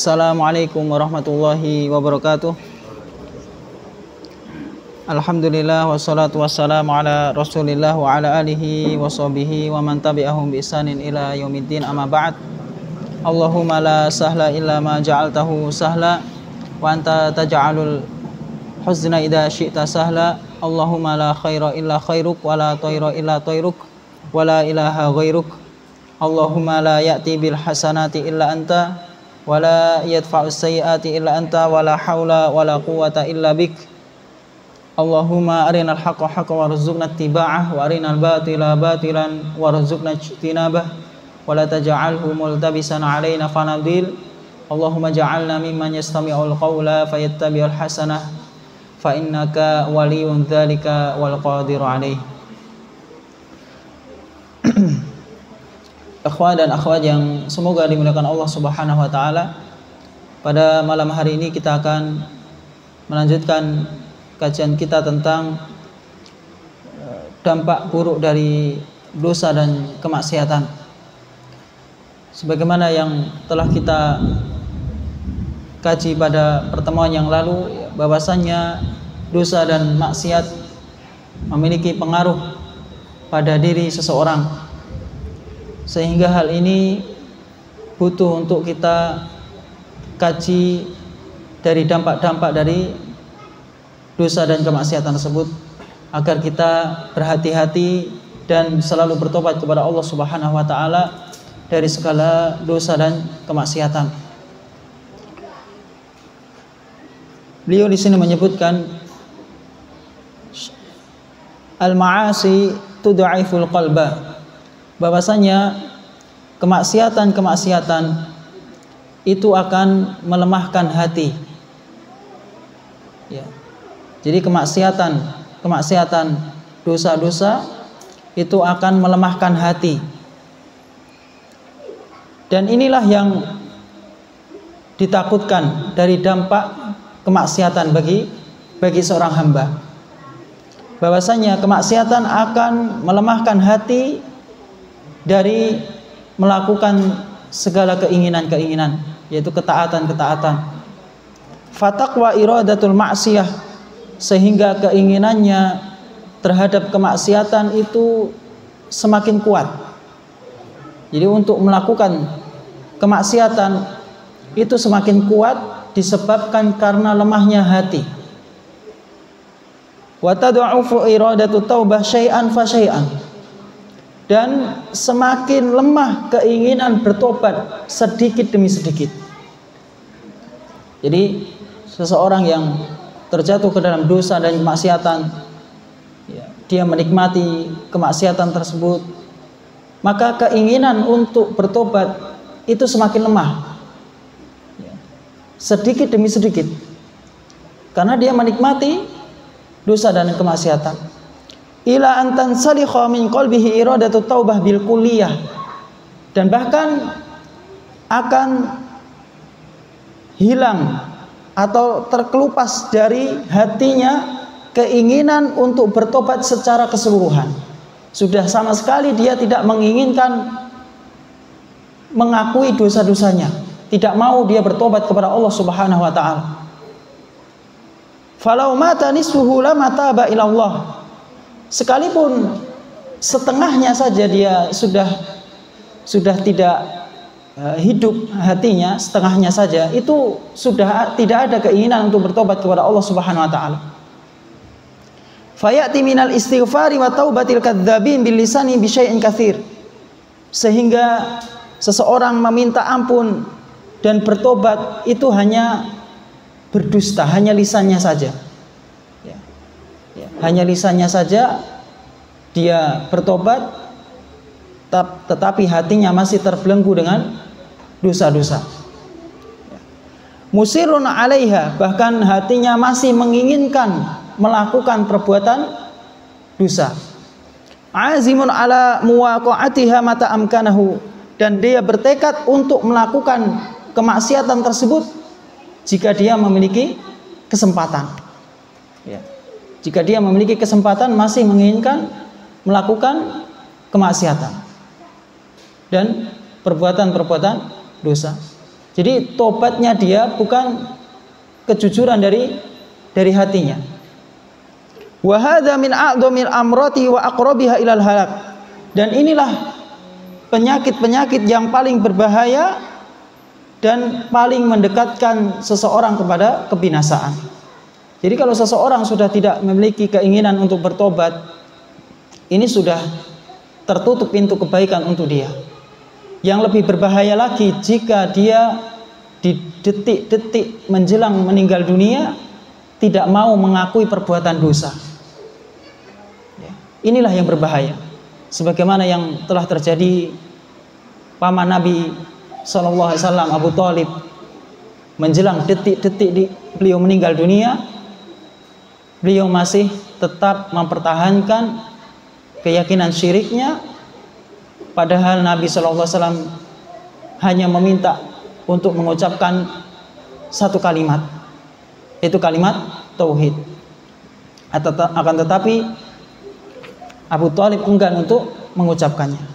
Assalamualaikum warahmatullahi wabarakatuh. Alhamdulillah wassalatu wassalamu ala Rasulillah wa ala alihi wa sahbihi wa man tabi'ahum bi ihsanin ila yaumiddin, amma ba'd. Allahumma la sahla illa ma ja'altahu sahla wa anta taj'alul huzna idza syi'ta sahla. Allahumma la khaira illa khairuk wa la tayra illa tayruk wa la ilaha ghairuk. Allahumma la ya'ti bil hasanati illa anta wa la yadfa'u sayyiati illa anta wa la haula wa la quwwata illa bik. Allahumma arinal haqqa haqqan warzuqna ittiba'ah wa arinal batila batilan warzuqna ijtinabah wa la taj'alhu multabisan 'alaina fanadil. Allahumma ja'alna mimman yastami'ul qawla fayattabi'ul hasanah fa innaka waliyyun dzalika wal qadiru 'alaih. Akhwat dan akhwat yang semoga dimuliakan Allah Subhanahu wa taala, pada malam hari ini kita akan melanjutkan kajian kita tentang dampak buruk dari dosa dan kemaksiatan. Sebagaimana yang telah kita kaji pada pertemuan yang lalu, bahwasannya dosa dan maksiat memiliki pengaruh pada diri seseorang, sehingga hal ini butuh untuk kita kaji dari dampak-dampak dari dosa dan kemaksiatan tersebut, agar kita berhati-hati dan selalu bertobat kepada Allah Subhanahu wa taala dari segala dosa dan kemaksiatan. Beliau di sini menyebutkan al-ma'asi tud'iful qalba, bahwasanya kemaksiatan itu akan melemahkan hati. Ya. Jadi kemaksiatan, dosa-dosa itu akan melemahkan hati. Dan inilah yang ditakutkan dari dampak kemaksiatan bagi seorang hamba. Bahwasanya kemaksiatan akan melemahkan hati dari melakukan segala keinginan-keinginan, yaitu ketaatan-ketaatan. Fataqwa iradatul ma'siyah, sehingga keinginannya terhadap kemaksiatan itu semakin kuat. Jadi untuk melakukan kemaksiatan itu semakin kuat disebabkan karena lemahnya hati. Wa tad'ufu iradatu taubah syai'an fa syai'an, dan semakin lemah keinginan bertobat sedikit demi sedikit. Jadi seseorang yang terjatuh ke dalam dosa dan kemaksiatan, ya, dia menikmati kemaksiatan tersebut, maka keinginan untuk bertobat itu semakin lemah, ya, sedikit demi sedikit, karena dia menikmati dosa dan kemaksiatan. Ila antan salikha min qalbihi iradatu taubah bil kulliyah, dan bahkan akan hilang atau terkelupas dari hatinya keinginan untuk bertobat secara keseluruhan. Sudah sama sekali dia tidak menginginkan mengakui dosa-dosanya, tidak mau dia bertobat kepada Allah Subhanahu wa taala. Falau mata nisfuhu lama taba ila Allah, sekalipun setengahnya saja dia sudah tidak hidup hatinya, setengahnya saja, itu sudah tidak ada keinginan untuk bertobat kepada Allah Subhanahu wa taala. Fayati minal istighfari wa taubatil kadzdzabin bil lisani bi syai'in katsir, sehingga seseorang meminta ampun dan bertobat itu hanya berdusta, hanya lisannya saja. Hanya lisannya saja dia bertobat, tetapi hatinya masih terbelenggu dengan dosa-dosa. Musirun 'alaiha, bahkan hatinya masih menginginkan melakukan perbuatan dosa. Azimun 'ala muwaqa'atiha mata amkanahu, dan dia bertekad untuk melakukan kemaksiatan tersebut jika dia memiliki kesempatan. Ya. Jika dia memiliki kesempatan masih menginginkan melakukan kemaksiatan dan perbuatan-perbuatan dosa. Jadi tobatnya dia bukan kejujuran dari hatinya. Wa hadza min a'dhamil amrati wa aqrabiha ilal halak. Dan inilah penyakit-penyakit yang paling berbahaya dan paling mendekatkan seseorang kepada kebinasaan. Jadi kalau seseorang sudah tidak memiliki keinginan untuk bertobat, ini sudah tertutup pintu kebaikan untuk dia. Yang lebih berbahaya lagi jika dia di detik-detik menjelang meninggal dunia tidak mau mengakui perbuatan dosa. Inilah yang berbahaya. Sebagaimana yang telah terjadi paman Nabi SAW Abu Thalib, menjelang detik-detik beliau meninggal dunia, beliau masih tetap mempertahankan keyakinan syiriknya, padahal Nabi SAW hanya meminta untuk mengucapkan satu kalimat, itu kalimat tauhid. Akan tetapi Abu Thalib enggan untuk mengucapkannya.